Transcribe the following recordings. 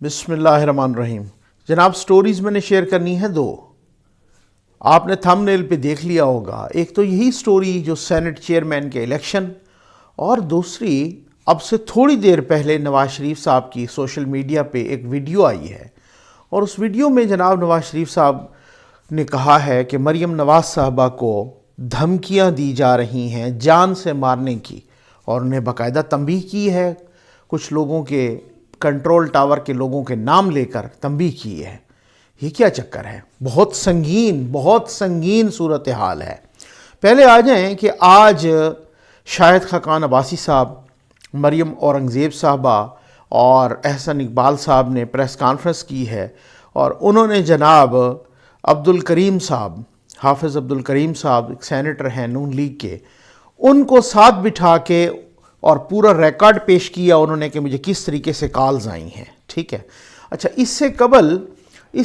بسم اللہ الرحمن الرحیم۔ جناب سٹوریز میں نے شیئر کرنی ہے دو، آپ نے تھم نیل پہ دیکھ لیا ہوگا۔ ایک تو یہی سٹوری جو سینٹ چیئرمین کے الیکشن، اور دوسری اب سے تھوڑی دیر پہلے نواز شریف صاحب کی سوشل میڈیا پہ ایک ویڈیو آئی ہے، اور اس ویڈیو میں جناب نواز شریف صاحب نے کہا ہے کہ مریم نواز صاحبہ کو دھمکیاں دی جا رہی ہیں جان سے مارنے کی، اور انہیں باقاعدہ تنبیہ کی ہے، کچھ لوگوں کے کنٹرول ٹاور کے لوگوں کے نام لے کر تنبیہ کی ہے۔ یہ کیا چکر ہے؟ بہت سنگین صورتحال ہے۔ پہلے آ جائیں کہ آج شاہد خاقان عباسی صاحب، مریم اورنگزیب صاحبہ اور احسن اقبال صاحب نے پریس کانفرنس کی ہے، اور انہوں نے جناب عبدالکریم صاحب، حافظ عبدالکریم صاحب ایک سینیٹر ہیں نون لیگ کے، ان کو ساتھ بٹھا کے اور پورا ریکارڈ پیش کیا انہوں نے کہ مجھے کس طریقے سے کالز آئی ہیں۔ ٹھیک ہے، اچھا، اس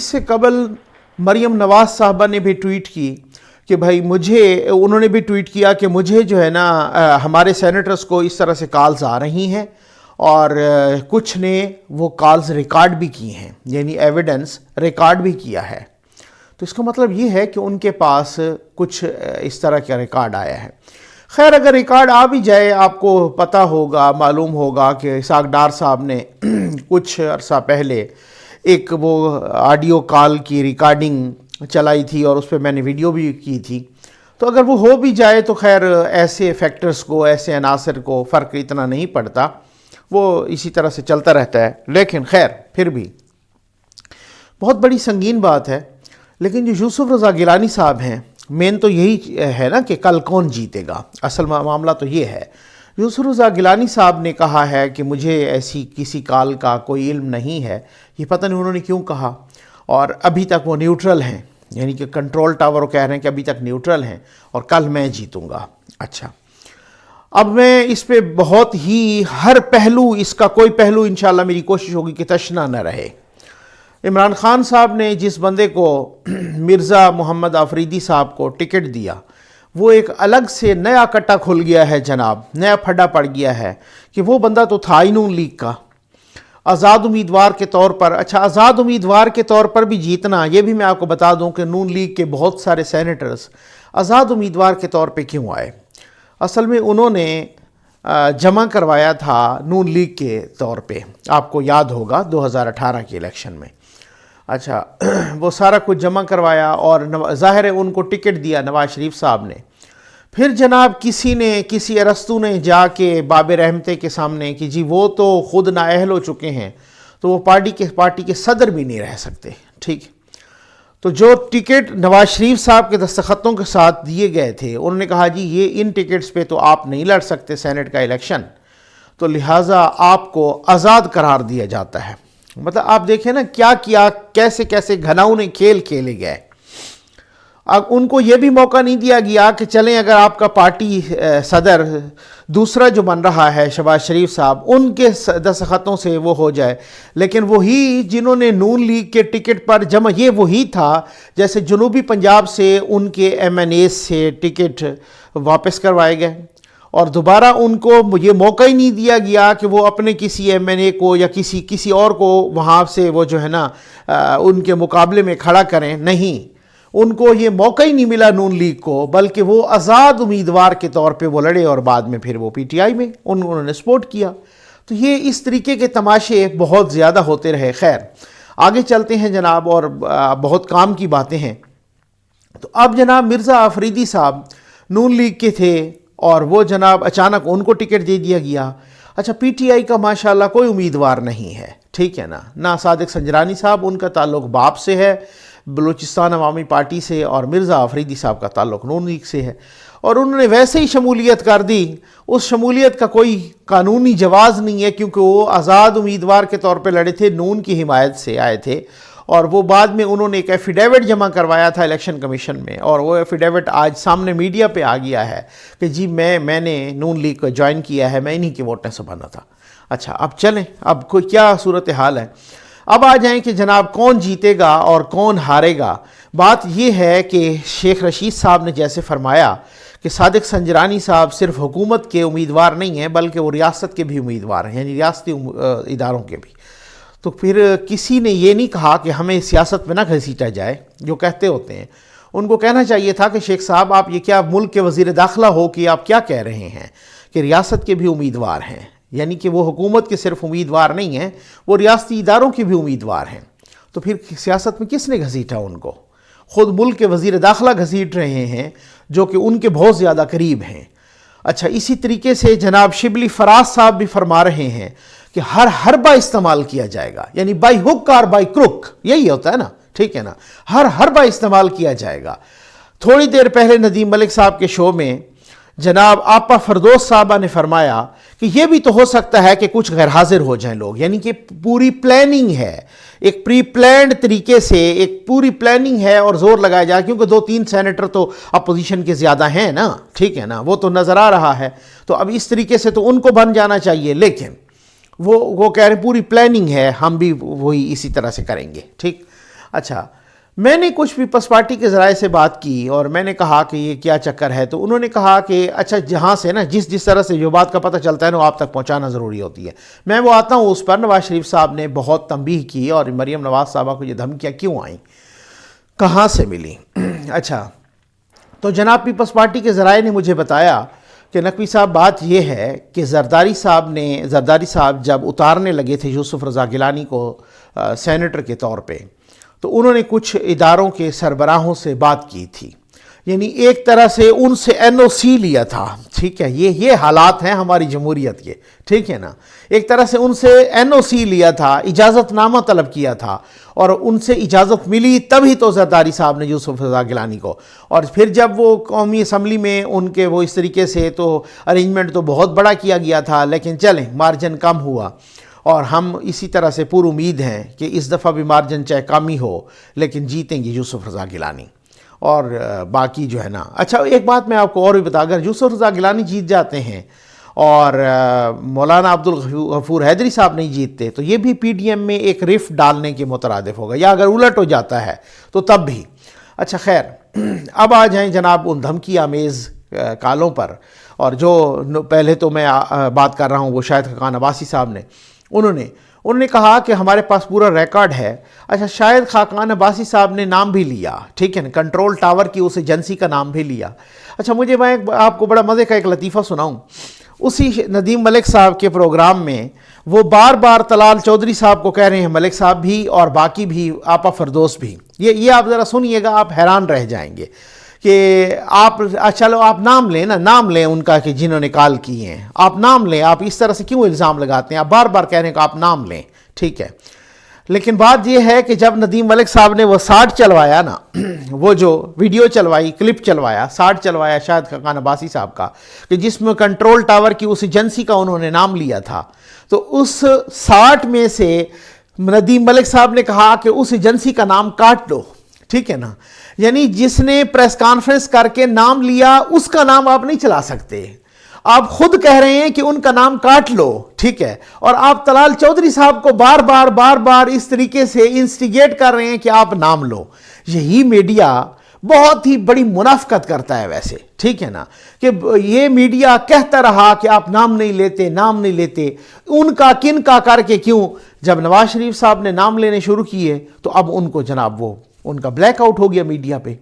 سے قبل مریم نواز صاحبہ نے بھی ٹویٹ کی کہ بھائی انہوں نے بھی ٹویٹ کیا کہ مجھے جو ہے نا ہمارے سینیٹرز کو اس طرح سے کالز آ رہی ہیں، اور کچھ نے وہ کالز ریکارڈ بھی کی ہیں، یعنی ایویڈنس ریکارڈ بھی کیا ہے۔ تو اس کا مطلب یہ ہے کہ ان کے پاس کچھ اس طرح کا ریکارڈ آیا ہے۔ خیر، اگر ریکارڈ آ بھی جائے، آپ کو پتہ ہوگا، معلوم ہوگا کہ اسحاق ڈار صاحب نے کچھ عرصہ پہلے ایک وہ آڈیو کال کی ریکارڈنگ چلائی تھی، اور اس پہ میں نے ویڈیو بھی کی تھی۔ تو اگر وہ ہو بھی جائے تو خیر ایسے فیکٹرز کو، ایسے عناصر کو فرق اتنا نہیں پڑتا، وہ اسی طرح سے چلتا رہتا ہے۔ لیکن خیر پھر بھی بہت بڑی سنگین بات ہے۔ لیکن جو یوسف رضا گیلانی صاحب ہیں، مین تو یہی ہے نا کہ کل کون جیتے گا، اصل معاملہ تو یہ ہے۔ یوسف رضا گیلانی صاحب نے کہا ہے کہ مجھے ایسی کسی کال کا کوئی علم نہیں ہے۔ یہ پتہ نہیں انہوں نے کیوں کہا، اور ابھی تک وہ نیوٹرل ہیں، یعنی کہ کنٹرول ٹاور کہہ رہے ہیں کہ ابھی تک نیوٹرل ہیں، اور کل میں جیتوں گا۔ اچھا، اب میں اس پہ بہت ہی ہر پہلو، اس کا کوئی پہلو انشاءاللہ میری کوشش ہوگی کہ تشنا نہ رہے۔ عمران خان صاحب نے جس بندے کو، مرزا محمد آفریدی صاحب کو ٹکٹ دیا، وہ ایک الگ سے نیا کٹا کھل گیا ہے جناب، نیا پھڈا پڑ گیا ہے کہ وہ بندہ تو تھا ہی نون لیگ کا، آزاد امیدوار کے طور پر۔ اچھا، آزاد امیدوار کے طور پر بھی جیتنا، یہ بھی میں آپ کو بتا دوں کہ نون لیگ کے بہت سارے سینیٹرز آزاد امیدوار کے طور پہ کیوں آئے؟ اصل میں انہوں نے جمع کروایا تھا نون لیگ کے طور پہ، آپ کو یاد ہوگا 2018 کے الیکشن میں۔ اچھا، وہ سارا کچھ جمع کروایا، اور ظاہر ہے ان کو ٹکٹ دیا نواز شریف صاحب نے۔ پھر جناب کسی ارسطو نے جا کے باب رحمتے کے سامنے کہ جی وہ تو خود نااہل ہو چکے ہیں، تو وہ پارٹی کے صدر بھی نہیں رہ سکتے۔ ٹھیک، تو جو ٹکٹ نواز شریف صاحب کے دستخطوں کے ساتھ دیے گئے تھے، انہوں نے کہا جی یہ ان ٹکٹس پہ تو آپ نہیں لڑ سکتے سینٹ کا الیکشن، تو لہٰذا آپ کو آزاد قرار دیا جاتا ہے۔ مطلب آپ دیکھیں نا کیا کیسے گھناؤنے کھیل کھیلے گئے۔ اب ان کو یہ بھی موقع نہیں دیا گیا کہ چلیں اگر آپ کا پارٹی صدر دوسرا جو بن رہا ہے شہباز شریف صاحب، ان کے دستخطوں سے وہ ہو جائے، لیکن وہی جنہوں نے نون لیگ کے ٹکٹ پر جمع، یہ وہی تھا جیسے جنوبی پنجاب سے ان کے ایم این اے سے ٹکٹ واپس کروائے گئے، اور دوبارہ ان کو یہ موقع ہی نہیں دیا گیا کہ وہ اپنے کسی ایم این اے کو یا کسی اور کو وہاں سے وہ جو ہے نا ان کے مقابلے میں کھڑا کریں۔ نہیں، ان کو یہ موقع ہی نہیں ملا نون لیگ کو، بلکہ وہ آزاد امیدوار کے طور پہ وہ لڑے، اور بعد میں پھر وہ پی ٹی آئی میں انہوں نے سپورٹ کیا۔ تو یہ اس طریقے کے تماشے بہت زیادہ ہوتے رہے۔ خیر آگے چلتے ہیں جناب، اور بہت کام کی باتیں ہیں۔ تو اب جناب مرزا آفریدی صاحب نون لیگ کے تھے، اور وہ جناب اچانک ان کو ٹکٹ دے دیا گیا۔ اچھا، پی ٹی آئی کا ماشاءاللہ کوئی امیدوار نہیں ہے، ٹھیک ہے نا، نہ صادق سنجرانی صاحب، ان کا تعلق باپ سے ہے، بلوچستان عوامی پارٹی سے، اور مرزا آفریدی صاحب کا تعلق نون لیگ سے ہے، اور انہوں نے ویسے ہی شمولیت کر دی۔ اس شمولیت کا کوئی قانونی جواز نہیں ہے، کیونکہ وہ آزاد امیدوار کے طور پہ لڑے تھے، نون کی حمایت سے آئے تھے، اور وہ بعد میں انہوں نے ایک ایفیڈیوٹ جمع کروایا تھا الیکشن کمیشن میں، اور وہ ایفیڈیوٹ آج سامنے میڈیا پہ آ گیا ہے کہ جی میں نے نون لیگ کو جوائن کیا ہے، میں انہی کی ووٹیں سے بنا تھا۔ اچھا، اب چلیں، اب کوئی کیا صورتحال ہے؟ اب آ جائیں کہ جناب کون جیتے گا اور کون ہارے گا۔ بات یہ ہے کہ شیخ رشید صاحب نے جیسے فرمایا کہ صادق سنجرانی صاحب صرف حکومت کے امیدوار نہیں ہیں، بلکہ وہ ریاست کے بھی امیدوار ہیں، یعنی ریاستی اداروں کے بھی۔ تو پھر کسی نے یہ نہیں کہا کہ ہمیں سیاست میں نہ گھسیٹا جائے، جو کہتے ہوتے ہیں ان کو کہنا چاہیے تھا کہ شیخ صاحب آپ یہ کیا ملک کے وزیر داخلہ ہو کہ آپ کیا کہہ رہے ہیں کہ ریاست کے بھی امیدوار ہیں، یعنی کہ وہ حکومت کے صرف امیدوار نہیں ہیں، وہ ریاستی اداروں کے بھی امیدوار ہیں۔ تو پھر سیاست میں کس نے گھسیٹا ان کو؟ خود ملک کے وزیر داخلہ گھسیٹ رہے ہیں جو کہ ان کے بہت زیادہ قریب ہیں۔ اچھا، اسی طریقے سے جناب شبلی فراز صاحب بھی فرما رہے ہیں کہ ہر حربہ استعمال کیا جائے گا، یعنی بائی ہک اور بائی کروک، یہی ہوتا ہے نا، ٹھیک ہے نا، ہر حربہ استعمال کیا جائے گا۔ تھوڑی دیر پہلے ندیم ملک صاحب کے شو میں جناب آپا فردوس صاحبہ نے فرمایا کہ یہ بھی تو ہو سکتا ہے کہ کچھ غیر حاضر ہو جائیں لوگ، یعنی کہ پوری پلاننگ ہے، ایک پری پلانڈ طریقے سے ایک پوری پلاننگ ہے اور زور لگایا جائے، کیونکہ 2-3 سینیٹر تو اپوزیشن کے زیادہ ہیں نا، ٹھیک ہے نا، وہ تو نظر آ رہا ہے، تو اب اس طریقے سے تو ان کو بن جانا چاہیے، لیکن وہ کہہ رہے ہیں پوری پلاننگ ہے، ہم بھی وہی اسی طرح سے کریں گے، ٹھیک۔ اچھا، میں نے کچھ پیپلز پارٹی کے ذرائع سے بات کی اور میں نے کہا کہ یہ کیا چکر ہے، تو انہوں نے کہا کہ اچھا جہاں سے نا جس طرح سے جو بات کا پتہ چلتا ہے نا وہ آپ تک پہنچانا ضروری ہوتی ہے۔ میں وہ آتا ہوں اس پر، نواز شریف صاحب نے بہت تنبیہ کی اور مریم نواز صاحبہ کو یہ دھمکیاں کیوں آئیں، کہاں سے ملی۔ اچھا، تو جناب پیپلز پارٹی کے ذرائع نے مجھے بتایا کہ نقوی صاحب بات یہ ہے کہ زرداری صاحب جب اتارنے لگے تھے یوسف رضا گیلانی کو سینیٹر کے طور پہ، تو انہوں نے کچھ اداروں کے سربراہوں سے بات کی تھی، یعنی ایک طرح سے ان سے این او سی لیا تھا، ٹھیک ہے، یہ حالات ہیں ہماری جمہوریت کے، ٹھیک ہے نا، ایک طرح سے ان سے این او سی لیا تھا، اجازت نامہ طلب کیا تھا، اور ان سے اجازت ملی تبھی تو زرداری صاحب نے یوسف رضا گیلانی کو، اور پھر جب وہ قومی اسمبلی میں ان کے وہ اس طریقے سے تو ارینجمنٹ تو بہت بڑا کیا گیا تھا، لیکن چلیں مارجن کم ہوا، اور ہم اسی طرح سے پر امید ہیں کہ اس دفعہ بھی مارجن چاہے کم ہی ہو لیکن جیتیں گے یوسف رضا گیلانی اور باقی جو ہے نا۔ اچھا، ایک بات میں آپ کو اور بھی بتا، اگر یوسف رضا گیلانی جیت جاتے ہیں اور مولانا عبدالغفور حیدری صاحب نہیں جیتتے تو یہ بھی پی ڈی ایم میں ایک رفٹ ڈالنے کے مترادف ہوگا، یا اگر الٹ ہو جاتا ہے تو تب بھی۔ اچھا خیر، اب آ جائیں جناب ان دھمکی آمیز کالوں پر، اور جو پہلے تو میں بات کر رہا ہوں وہ شاہد خاقان عباسی صاحب نے انہوں نے کہا کہ ہمارے پاس پورا ریکارڈ ہے۔ اچھا، شاہد خاقان عباسی صاحب نے نام بھی لیا، ٹھیک ہے نا، کنٹرول ٹاور کی اس ایجنسی کا نام بھی لیا۔ اچھا، میں آپ کو بڑا مزے کا ایک لطیفہ سناؤں، اسی ندیم ملک صاحب کے پروگرام میں وہ بار بار طلال چودھری صاحب کو کہہ رہے ہیں، ملک صاحب بھی اور باقی بھی، آپا فردوس بھی، یہ آپ ذرا سنیے گا، آپ حیران رہ جائیں گے کہ چلو آپ نام لیں نا، نام لیں ان کا کہ جنہوں نے کال کی ہیں، آپ نام لیں، آپ اس طرح سے کیوں الزام لگاتے ہیں، آپ بار بار کہہ رہے ہیں کہ آپ نام لیں، ٹھیک ہے۔ لیکن بات یہ ہے کہ جب ندیم ملک صاحب نے وہ 60 چلوایا نا، وہ جو ویڈیو چلوائی، کلپ چلوایا، 60 چلوایا شاہد خاقان عباسی صاحب کا، کہ جس میں کنٹرول ٹاور کی اس ایجنسی کا انہوں نے نام لیا تھا، تو اس 60 میں سے ندیم ملک صاحب نے کہا کہ اس ایجنسی کا نام کاٹ دو، ٹھیک ہے نا، یعنی جس نے پریس کانفرنس کر کے نام لیا اس کا نام آپ نہیں چلا سکتے، آپ خود کہہ رہے ہیں کہ ان کا نام کاٹ لو، ٹھیک ہے، اور آپ طلال چودھری صاحب کو بار بار اس طریقے سے انسٹیگیٹ کر رہے ہیں کہ آپ نام لو۔ یہی میڈیا بہت ہی بڑی منافقت کرتا ہے ویسے، ٹھیک ہے نا، کہ یہ میڈیا کہتا رہا کہ آپ نام نہیں لیتے، ان کا کن کا کر کے کیوں، جب نواز شریف صاحب نے نام لینے شروع کیے تو اب ان کو جناب وہ ان کا بلیک آؤٹ ہو گیا میڈیا پہ۔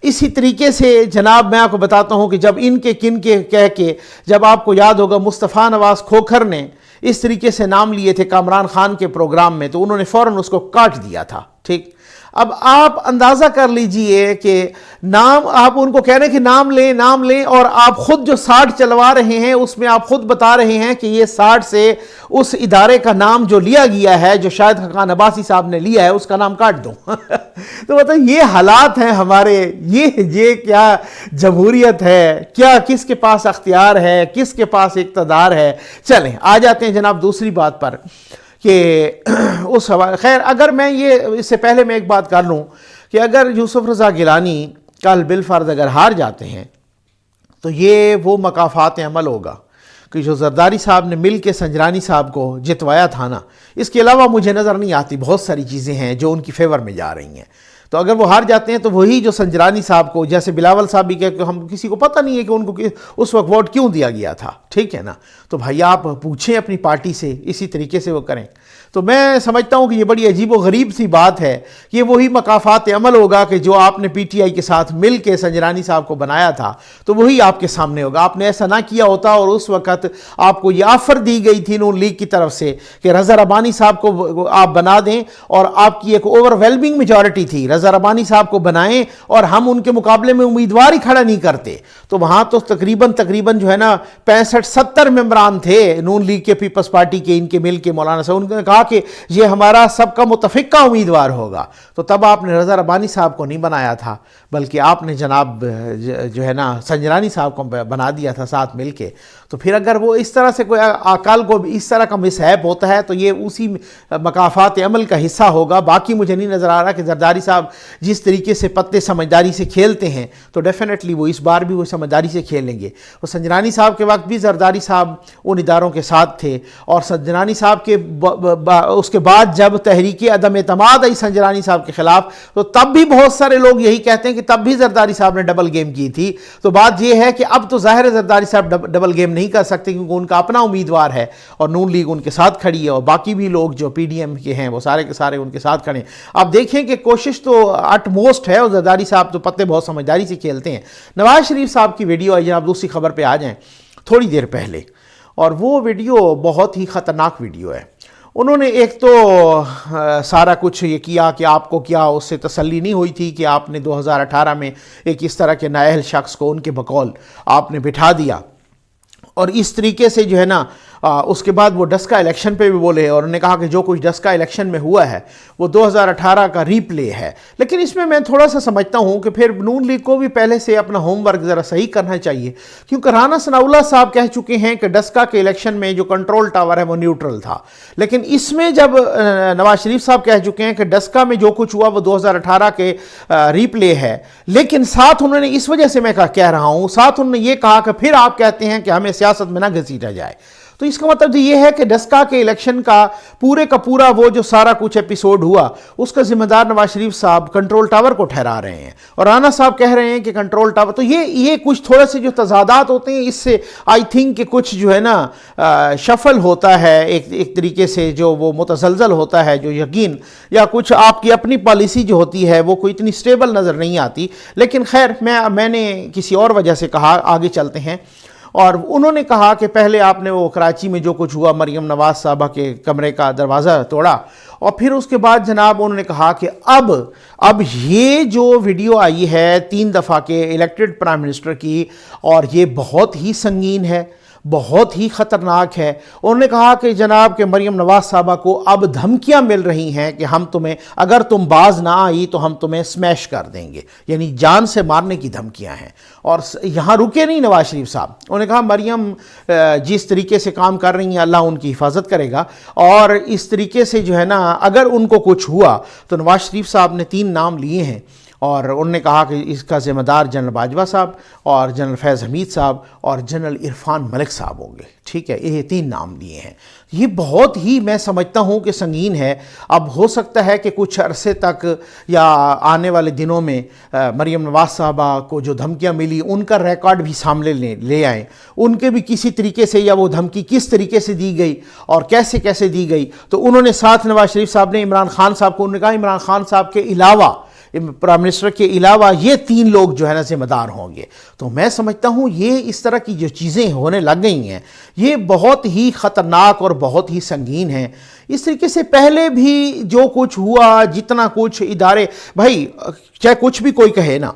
اسی طریقے سے جناب میں آپ کو بتاتا ہوں کہ جب ان کے کن کے کہہ کے، جب آپ کو یاد ہوگا مصطفیٰ نواز کھوکھر نے اس طریقے سے نام لیے تھے کامران خان کے پروگرام میں، تو انہوں نے فوراً اس کو کاٹ دیا تھا، ٹھیک۔ اب آپ اندازہ کر لیجئے کہ نام، آپ ان کو کہہ رہے ہیں کہ نام لیں، اور آپ خود جو 60 چلوا رہے ہیں اس میں آپ خود بتا رہے ہیں کہ یہ 60 سے اس ادارے کا نام جو لیا گیا ہے، جو شاہد خاقان عباسی صاحب نے لیا ہے، اس کا نام کاٹ دو۔ تو مطلب یہ حالات ہیں ہمارے، یہ کیا جمہوریت ہے، کیا کس کے پاس اختیار ہے، کس کے پاس اقتدار ہے۔ چلیں آ جاتے ہیں جناب دوسری بات پر کہ اس حوالے، خیر اگر میں اس سے پہلے میں ایک بات کر لوں کہ اگر یوسف رضا گیلانی کل بالفرض اگر ہار جاتے ہیں تو یہ وہ مکافات عمل ہوگا کہ جو زرداری صاحب نے مل کے سنجرانی صاحب کو جتوایا تھا نا، اس کے علاوہ مجھے نظر نہیں آتی بہت ساری چیزیں ہیں جو ان کی فیور میں جا رہی ہیں۔ تو اگر وہ ہار جاتے ہیں تو وہی جو سنجرانی صاحب کو، جیسے بلاول صاحب بھی کہ ہم کسی کو پتہ نہیں ہے کہ ان کو اس وقت ووٹ کیوں دیا گیا تھا، ٹھیک ہے نا، تو بھائی آپ پوچھیں اپنی پارٹی سے، اسی طریقے سے وہ کریں۔ تو میں سمجھتا ہوں کہ یہ بڑی عجیب و غریب سی بات ہے. یہ وہی مقافات عمل ہوگا کہ جو آپ نے پی ٹی آئی کے ساتھ مل کے سنجرانی صاحب کو بنایا تھا تو وہی آپ کے سامنے ہوگا. آپ نے ایسا نہ کیا ہوتا اور اس وقت آپ کو یہ آفر دی گئی تھی نون لیگ کی طرف سے کہ رضا ربانی صاحب کو آپ بنا دیں, اور آپ کی ایک اوور ویلمنگ میجورٹی تھی, رضا ربانی صاحب کو بنائیں اور ہم ان کے مقابلے میں امیدوار ہی کھڑا نہیں کرتے, تو وہاں تو تقریباً جو ہے نا 65-70 ممبران تھے نون لیگ کے, پیپلز پارٹی کے, ان کے مل کے مولانا صاحب, انہوں نے کہا کہ یہ ہمارا سب کا متفقہ امیدوار ہوگا. تو تب آپ نے رضا ربانی صاحب کو نہیں بنایا تھا, بلکہ آپ نے جناب جو ہے نا سنجرانی صاحب کو بنا دیا تھا ساتھ مل کے. تو پھر اگر وہ اس طرح سے کوئی اقال کو اس طرح کا مسہیپ ہوتا ہے تو یہ اسی مقافات عمل کا حصہ ہوگا. باقی مجھے نہیں نظر آ رہا کہ زرداری صاحب جس طریقے سے پتے سمجھداری سے کھیلتے ہیں تو ڈیفینیٹلی وہ اس بار بھی وہ سمجھداری سے کھیلیں گے. وہ سنجرانی صاحب کے وقت بھی زرداری صاحب ان اداروں کے ساتھ تھے, اور سنجرانی صاحب کے اس کے بعد جب تحریک عدم اعتماد آئی سنجرانی صاحب کے خلاف تو تب بھی بہت سارے لوگ یہی کہتے ہیں کہ تب بھی زرداری صاحب نے ڈبل گیم کی تھی. تو بات یہ ہے کہ اب تو ظاہر زرداری صاحب ڈبل گیم نہیں کر سکتے کیونکہ ان کا اپنا امیدوار ہے اور نون لیگ ان کے ساتھ کھڑی ہے, اور باقی بھی لوگ جو پی ڈی ایم کے ہیں وہ سارے کے سارے ان کے ساتھ کھڑے ہیں. آپ دیکھیں کہ کوشش تو اٹ موسٹ ہے, اور زرداری صاحب تو پتے بہت سمجھداری سے کھیلتے ہیں. نواز شریف صاحب کی ویڈیو آئی, جناب دوسری خبر پہ آ جائیں, تھوڑی دیر پہلے, اور وہ ویڈیو بہت ہی خطرناک ویڈیو ہے. انہوں نے ایک تو سارا کچھ یہ کیا کہ آپ کو کیا اس سے تسلی نہیں ہوئی تھی کہ آپ نے 2018 میں ایک اس طرح کے نااہل شخص کو ان کے بقول آپ نے بٹھا دیا, اور اس طریقے سے جو ہے نا اس کے بعد وہ ڈسکا الیکشن پہ بھی بولے, اور انہوں نے کہا کہ جو کچھ ڈسکا الیکشن میں ہوا ہے وہ 2018 کا ری پلے ہے. لیکن اس میں تھوڑا سا سمجھتا ہوں کہ پھر نون لیگ کو بھی پہلے سے اپنا ہوم ورک ذرا صحیح کرنا چاہیے, کیونکہ رانا ثناء اللہ صاحب کہہ چکے ہیں کہ ڈسکا کے الیکشن میں جو کنٹرول ٹاور ہے وہ نیوٹرل تھا. لیکن اس میں جب نواز شریف صاحب کہہ چکے ہیں کہ ڈسکا میں جو کچھ ہوا وہ 2018 کے ری پلے ہے, لیکن ساتھ انہوں نے اس وجہ سے میں کہہ رہا ہوں, ساتھ انہوں نے یہ کہا کہ پھر آپ کہتے ہیں کہ ہمیں سیاست میں نہ گھسیٹا جائے. تو اس کا مطلب یہ ہے کہ ڈسکا کے الیکشن کا پورا وہ جو سارا کچھ ایپیسوڈ ہوا اس کا ذمہ دار نواز شریف صاحب کنٹرول ٹاور کو ٹھہرا رہے ہیں, اور رانا صاحب کہہ رہے ہیں کہ کنٹرول ٹاور. تو یہ کچھ تھوڑے سے جو تضادات ہوتے ہیں, اس سے آئی تھنک کہ کچھ جو ہے نا شفل ہوتا ہے ایک طریقے سے, جو وہ متزلزل ہوتا ہے جو یقین, یا کچھ آپ کی اپنی پالیسی جو ہوتی ہے وہ کوئی اتنی سٹیبل نظر نہیں آتی. لیکن خیر میں نے کسی اور وجہ سے کہا, آگے چلتے ہیں. اور انہوں نے کہا کہ پہلے آپ نے وہ کراچی میں جو کچھ ہوا, مریم نواز صاحبہ کے کمرے کا دروازہ توڑا, اور پھر اس کے بعد جناب انہوں نے کہا کہ اب یہ جو ویڈیو آئی ہے 3 دفعہ کے الیکٹڈ پرائم منسٹر کی, اور یہ بہت ہی سنگین ہے, بہت ہی خطرناک ہے. انہوں نے کہا کہ جناب کہ مریم نواز صاحبہ کو اب دھمکیاں مل رہی ہیں کہ ہم تمہیں, اگر تم باز نہ آئی تو ہم تمہیں سمیش کر دیں گے, یعنی جان سے مارنے کی دھمکیاں ہیں. اور یہاں رکے نہیں نواز شریف صاحب, انہوں نے کہا مریم جس طریقے سے کام کر رہی ہیں اللہ ان کی حفاظت کرے گا, اور اس طریقے سے جو ہے نا اگر ان کو کچھ ہوا تو نواز شریف صاحب نے 3 نام لیے ہیں, اور انہوں نے کہا کہ اس کا ذمہ دار جنرل باجوہ صاحب اور جنرل فیض حمید صاحب اور جنرل عرفان ملک صاحب ہوں گے. ٹھیک ہے, یہ 3 نام لیے ہیں. یہ بہت ہی میں سمجھتا ہوں کہ سنگین ہے. اب ہو سکتا ہے کہ کچھ عرصے تک یا آنے والے دنوں میں مریم نواز صاحبہ کو جو دھمکیاں ملی ان کا ریکارڈ بھی سامنے لے آئیں, ان کے بھی کسی طریقے سے, یا وہ دھمکی کس طریقے سے دی گئی اور کیسے دی گئی. تو انہوں نے ساتھ نواز شریف صاحب نے عمران خان صاحب کو, انہوں نے کہا عمران خان صاحب کے علاوہ, پرائم منسٹر کے علاوہ یہ 3 لوگ جو ہے نا ذمہ دار ہوں گے. تو میں سمجھتا ہوں یہ اس طرح کی جو چیزیں ہونے لگ گئی ہیں یہ بہت ہی خطرناک اور بہت ہی سنگین ہیں. اس طریقے سے پہلے بھی جو کچھ ہوا, جتنا کچھ ادارے, بھائی چاہے کچھ بھی کوئی کہے نا,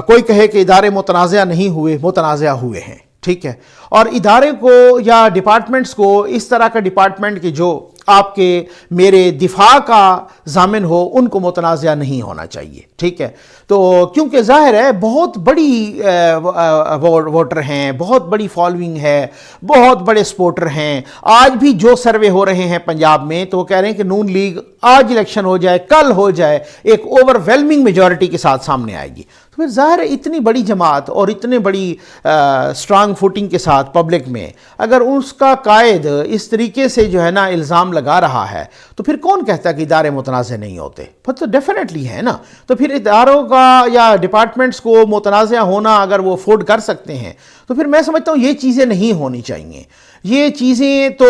کوئی کہے کہ ادارے متنازع نہیں ہوئے, متنازع ہوئے ہیں. ٹھیک ہے, اور ادارے کو یا ڈپارٹمنٹس کو, اس طرح کا ڈپارٹمنٹ کے جو آپ کے میرے دفاع کا ضامن ہو, ان کو متنازع نہیں ہونا چاہیے. ٹھیک ہے, تو کیونکہ ظاہر ہے بہت بڑی ووٹر ہیں, بہت بڑی فالوئنگ ہے, بہت بڑے سپورٹر ہیں. آج بھی جو سروے ہو رہے ہیں پنجاب میں تو وہ کہہ رہے ہیں کہ نون لیگ آج الیکشن ہو جائے, کل ہو جائے, ایک اوور ویلمنگ میجورٹی کے ساتھ سامنے آئے گی. تو پھر ظاہر ہے اتنی بڑی جماعت اور اتنے بڑی اسٹرانگ فوٹنگ کے ساتھ پبلک میں اگر اس کا قائد اس طریقے سے جو ہے نا الزام لگا رہا ہے تو پھر کون کہتا ہے کہ ادارے متنازع نہیں ہوتے؟ پھر تو ڈیفینیٹلی ہے نا. تو پھر اداروں کا یا ڈپارٹمنٹس کو متنازع ہونا اگر وہ افورڈ کر سکتے ہیں تو پھر میں سمجھتا ہوں یہ چیزیں نہیں ہونی چاہیے. یہ چیزیں تو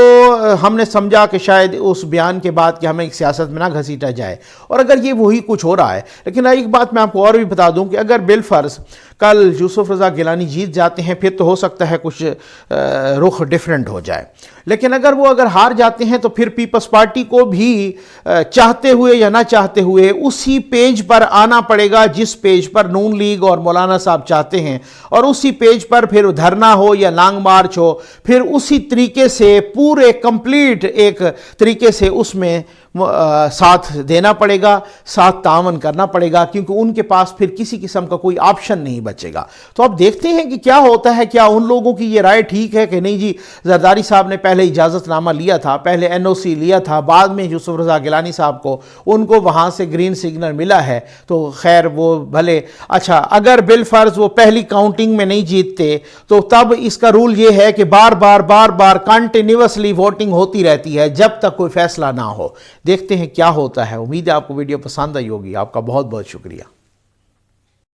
ہم نے سمجھا کہ شاید اس بیان کے بعد کہ ہمیں ایک سیاست میں نہ گھسیٹا جائے، اور اگر یہ وہی کچھ ہو رہا ہے، لیکن ایک بات میں آپ کو اور بھی بتا دوں کہ اگر بالفرض کل یوسف رضا گیلانی جیت جاتے ہیں پھر تو ہو سکتا ہے کچھ رخ ڈیفرنٹ ہو جائے، لیکن اگر ہار جاتے ہیں تو پھر پیپلز پارٹی کو بھی چاہتے ہوئے یا نہ چاہتے ہوئے اسی پیج پر آنا پڑے گا جس پیج پر نون لیگ اور مولانا صاحب چاہتے ہیں، اور اسی پیج پر پھر دھرنا ہو یا لانگ مارچ ہو، پھر اسی طریقے سے پورے کمپلیٹ ایک طریقے سے اس میں ساتھ دینا پڑے گا، ساتھ تعاون کرنا پڑے گا، کیونکہ ان کے پاس پھر کسی قسم کا کوئی آپشن نہیں بچے گا۔ تو اب دیکھتے ہیں کہ کیا ہوتا ہے، کیا ان لوگوں کی یہ رائے ٹھیک ہے کہ نہیں جی زرداری صاحب نے پہلے اجازت نامہ لیا تھا، پہلے این او سی لیا تھا، بعد میں یوسف رضا گیلانی صاحب کو ان کو وہاں سے گرین سگنل ملا ہے، تو خیر وہ بھلے اچھا اگر بالفرض وہ پہلی کاؤنٹنگ میں نہیں جیتتے تو تب اس کا رول یہ ہے کہ بار بار کنٹینیوسلی ووٹنگ ہوتی رہتی ہے جب تک کوئی فیصلہ نہ ہو۔ دیکھتے ہیں کیا ہوتا ہے۔ امید ہے آپ کو ویڈیو پسند آئی ہوگی۔ آپ کا بہت بہت شکریہ۔